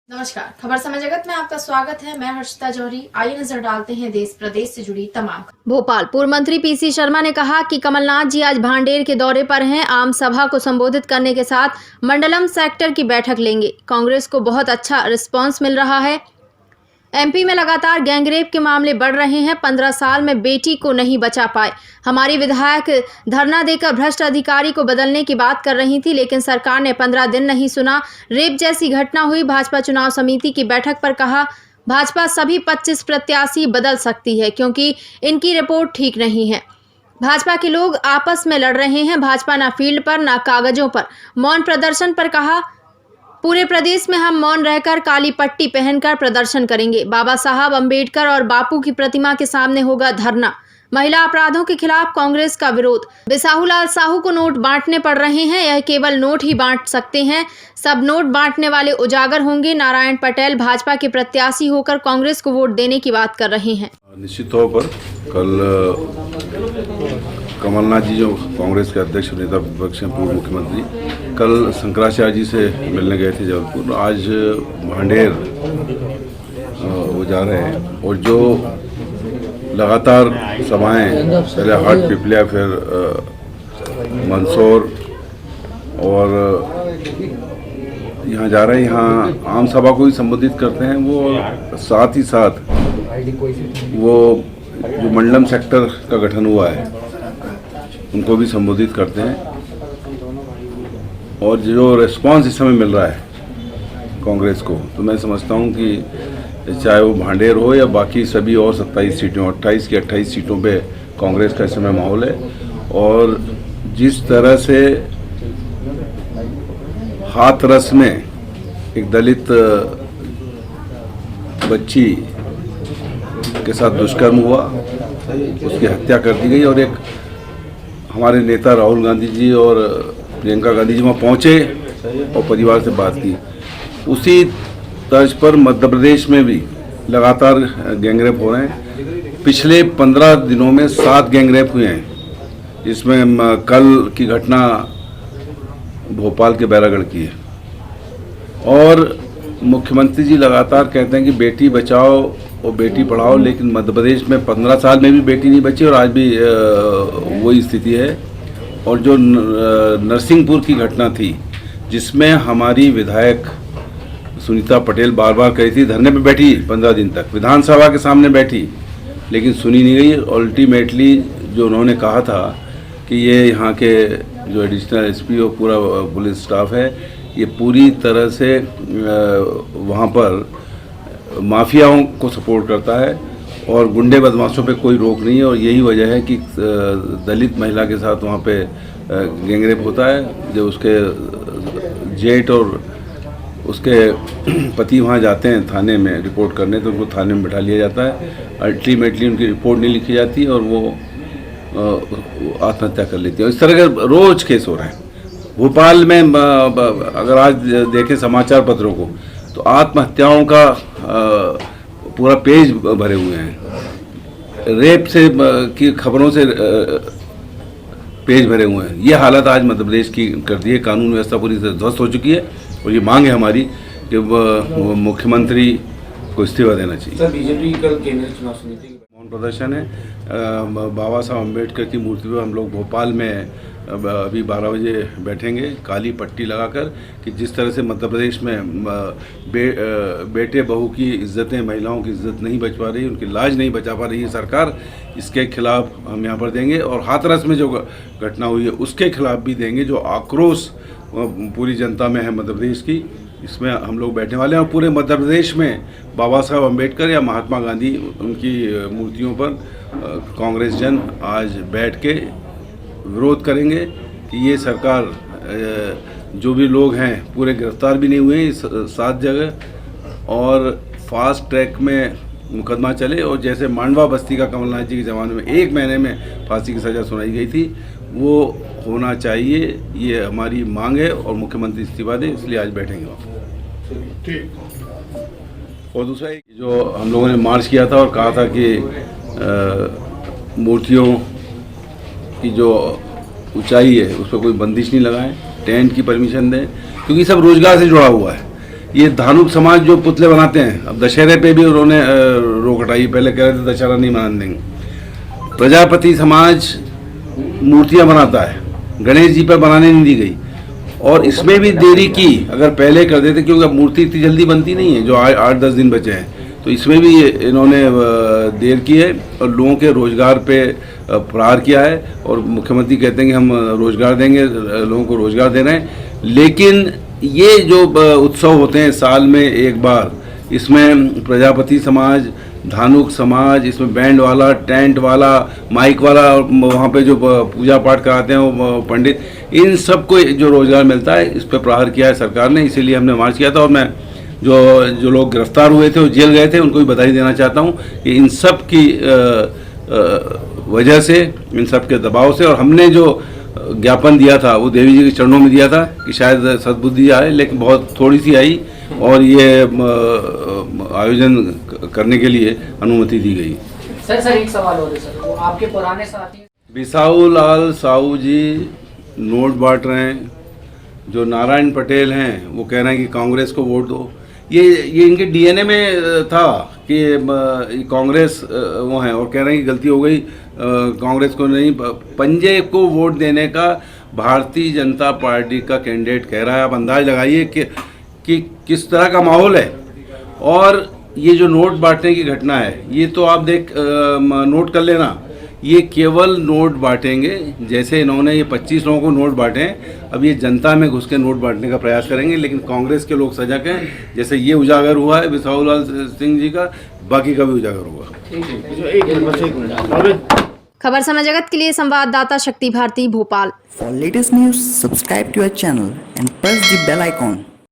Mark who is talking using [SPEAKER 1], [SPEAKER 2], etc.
[SPEAKER 1] नमस्कार, खबर समय जगत में आपका स्वागत है। मैं हर्षिता जौहरी। आइए नजर डालते हैं देश प्रदेश से जुड़ी तमाम। भोपाल पूर्व मंत्री पीसी शर्मा ने कहा कि कमलनाथ जी आज भांडेर के दौरे पर हैं। आम सभा को संबोधित करने के साथ मंडलम सेक्टर की बैठक लेंगे। कांग्रेस को बहुत अच्छा रिस्पांस मिल रहा है। एमपी में लगातार गैंगरेप के मामले बढ़ रहे हैं। 15 साल में बेटी को नहीं बचा पाए। हमारी विधायक धरना देकर भ्रष्ट अधिकारी को बदलने की बात कर रही थी, लेकिन सरकार ने 15 दिन नहीं सुना। रेप जैसी घटना हुई। भाजपा चुनाव समिति की बैठक पर कहा, भाजपा सभी 25 प्रत्याशी बदल सकती है क्योंकि इनकी रिपोर्ट ठीक नहीं है। भाजपा के लोग आपस में लड़ रहे हैं। भाजपा ना फील्ड पर ना कागजों पर। मौन प्रदर्शन पर कहा, पूरे प्रदेश में हम मौन रहकर काली पट्टी पहनकर प्रदर्शन करेंगे। बाबा साहब अंबेडकर और बापू की प्रतिमा के सामने होगा धरना। महिला अपराधों के खिलाफ कांग्रेस का विरोध। बिसाहूलाल साहू को नोट बांटने पड़ रहे हैं। यह केवल नोट ही बांट सकते हैं। सब नोट बांटने वाले उजागर होंगे। नारायण पटेल भाजपा के प्रत्याशी होकर कांग्रेस को वोट देने की बात कर रहे हैं।
[SPEAKER 2] निश्चित तौर पर कल कमलनाथ जी जो कांग्रेस के अध्यक्ष नेता विपक्ष हैं, पूर्व मुख्यमंत्री, कल शंकराचार्य जी से मिलने गए थे जबलपुर। आज भांडेर वो जा रहे हैं और जो लगातार सभाएं, पहले हाट पिपलिया, फिर मंदसौर और यहाँ जा रहे हैं, यहाँ आम सभा को ही संबोधित करते हैं वो। साथ ही साथ वो जो मंडलम सेक्टर का गठन हुआ है उनको भी संबोधित करते हैं। और जो रिस्पांस इस समय मिल रहा है कांग्रेस को, तो मैं समझता हूँ कि चाहे वो भांडेर हो या बाकी सभी और 27 सीटों, 28 की 28 सीटों पे कांग्रेस का इस समय माहौल है। और जिस तरह से हाथरस में एक दलित बच्ची के साथ दुष्कर्म हुआ, उसकी हत्या कर दी गई और एक हमारे नेता राहुल गांधी जी और प्रियंका गांधी जी वहाँ पहुँचे और परिवार से बात की। उसी तर्ज पर मध्य प्रदेश में भी लगातार गैंगरेप हो रहे हैं। पिछले 15 दिनों में 7 गैंगरेप हुए हैं, जिसमें कल की घटना भोपाल के बैरागढ़ की है। और मुख्यमंत्री जी लगातार कहते हैं कि बेटी बचाओ और बेटी पढ़ाओ, लेकिन मध्य प्रदेश में 15 साल में भी बेटी नहीं बची और आज भी वही स्थिति है। और जो नरसिंहपुर की घटना थी, जिसमें हमारी विधायक सुनीता पटेल बार बार कही थी, धरने पे बैठी 15 दिन तक, विधानसभा के सामने बैठी, लेकिन सुनी नहीं गई। अल्टीमेटली जो उन्होंने कहा था कि ये यहाँ के जो एडिशनल एसपी और पूरा पुलिस स्टाफ है, ये पूरी तरह से वहाँ पर माफियाओं को सपोर्ट करता है और गुंडे बदमाशों पे कोई रोक नहीं है। और यही वजह है कि दलित महिला के साथ वहाँ पे गैंगरेप होता है। जब उसके जेठ और उसके पति वहाँ जाते हैं थाने में रिपोर्ट करने, तो उनको थाने में बैठा लिया जाता है। अल्टीमेटली उनकी रिपोर्ट नहीं लिखी जाती और वो आत्महत्या कर लेती है। इस तरह के रोज केस हो रहे हैं भोपाल में। अगर आज देखें समाचार पत्रों को, तो आत्महत्याओं का पूरा पेज भरे हुए हैं। रेप से की खबरों से पेज भरे हुए हैं। ये हालत आज मध्य प्रदेश की कर दी है। कानून व्यवस्था पूरी तरह ध्वस्त हो चुकी है और ये मांग है हमारी कि मुख्यमंत्री को इस्तीफा देना चाहिए।
[SPEAKER 3] सर, बीजेपी कल केंद्रीय चुनाव समिति
[SPEAKER 2] मौन प्रदर्शन है। बाबा साहब अम्बेडकर की मूर्ति पर हम लोग भोपाल में अभी 12 बजे बैठेंगे काली पट्टी लगाकर, कि जिस तरह से मध्य प्रदेश में बेटे बहू की इज्जतें, महिलाओं की इज्जत नहीं बच पा रही, उनकी लाज नहीं बचा पा रही है सरकार, इसके खिलाफ हम यहाँ पर देंगे। और हाथरस में जो घटना हुई है उसके खिलाफ भी देंगे। जो आक्रोश पूरी जनता में है मध्य प्रदेश की, इसमें हम लोग बैठने वाले हैं। और पूरे मध्य प्रदेश में बाबा साहब अम्बेडकर या महात्मा गांधी उनकी मूर्तियों पर कांग्रेस जन आज बैठ के विरोध करेंगे कि ये सरकार, जो भी लोग हैं पूरे गिरफ्तार भी नहीं हुए हैं 7 जगह, और फास्ट ट्रैक में मुकदमा चले। और जैसे मांडवा बस्ती का कमलनाथ जी के ज़माने में 1 महीने में फांसी की सज़ा सुनाई गई थी, वो होना चाहिए। ये हमारी मांग है और मुख्यमंत्री इस्तीफा दे, इसलिए आज बैठेंगे वहाँ। और दूसरा जो हम लोगों ने मार्च किया था और कहा था कि मूर्तियों की जो ऊंचाई है उस पर कोई बंदिश नहीं लगाएं, टेंट की परमिशन दें, क्योंकि सब रोजगार से जुड़ा हुआ है। ये धानुक समाज जो पुतले बनाते हैं, अब दशहरे पे भी उन्होंने रोक हटाई, पहले कह रहे थे दशहरा नहीं मनाने देंगे। प्रजापति समाज मूर्तियां बनाता है, गणेश जी पर बनाने नहीं दी गई, और इसमें भी देरी की, अगर पहले कर देते, क्योंकि अब मूर्ति इतनी जल्दी बनती नहीं है, जो 8-10 दिन बचे हैं, तो इसमें भी इन्होंने देर की है और लोगों के रोजगार पे प्रहार किया है। और मुख्यमंत्री कहते हैं कि हम रोजगार देंगे, लोगों को रोजगार दे रहे हैं, लेकिन ये जो उत्सव होते हैं साल में एक बार, इसमें प्रजापति समाज, धानुक समाज, इसमें बैंड वाला, टेंट वाला, माइक वाला, वहाँ पे जो पूजा पाठ कराते हैं वो पंडित, इन सबको जो रोजगार मिलता है, इस पर प्रहार किया है सरकार ने। इसीलिए हमने मार्च किया था, और मैं जो लोग गिरफ्तार हुए थे और जेल गए थे उनको भी बधाई देना चाहता हूँ कि इन सब की वजह से, इन सब के दबाव से, और हमने जो ज्ञापन दिया था वो देवी जी के चरणों में दिया था कि शायद सद्बुद्धि आए, लेकिन बहुत थोड़ी सी आई, और ये आयोजन करने के लिए अनुमति दी गई।
[SPEAKER 4] सर एक सवाल और है सर, वो आपके पुराने साथी
[SPEAKER 2] बिसाऊ लाल साहू जी नोट बांट रहे हैं, जो नारायण पटेल हैं वो कह रहे हैं कि कांग्रेस को वोट दो। ये इनके डीएनए में था कि कांग्रेस वो हैं, और कह रहे हैं कि गलती हो गई, कांग्रेस को नहीं, पंजे को वोट देने का भारतीय जनता पार्टी का कैंडिडेट कह रहा है। आप अंदाज लगाइए कि किस तरह का माहौल है। और ये जो नोट बांटने की घटना है, ये तो आप नोट कर लेना, ये केवल नोट बांटेंगे, जैसे इन्होंने ये 25 लोगों को नोट बांटे हैं, अब ये जनता में घुस के नोट बांटने का प्रयास करेंगे। लेकिन कांग्रेस के लोग सजग हैं, जैसे ये उजागर हुआ है बिसाऊ लाल सिंह जी का, बाकी का भी उजागर होगा।
[SPEAKER 1] खबर समय जगत के लिए संवाददाता शक्ति Bharti, Bhopal.
[SPEAKER 5] For latest news, subscribe to our channel and press the bell icon.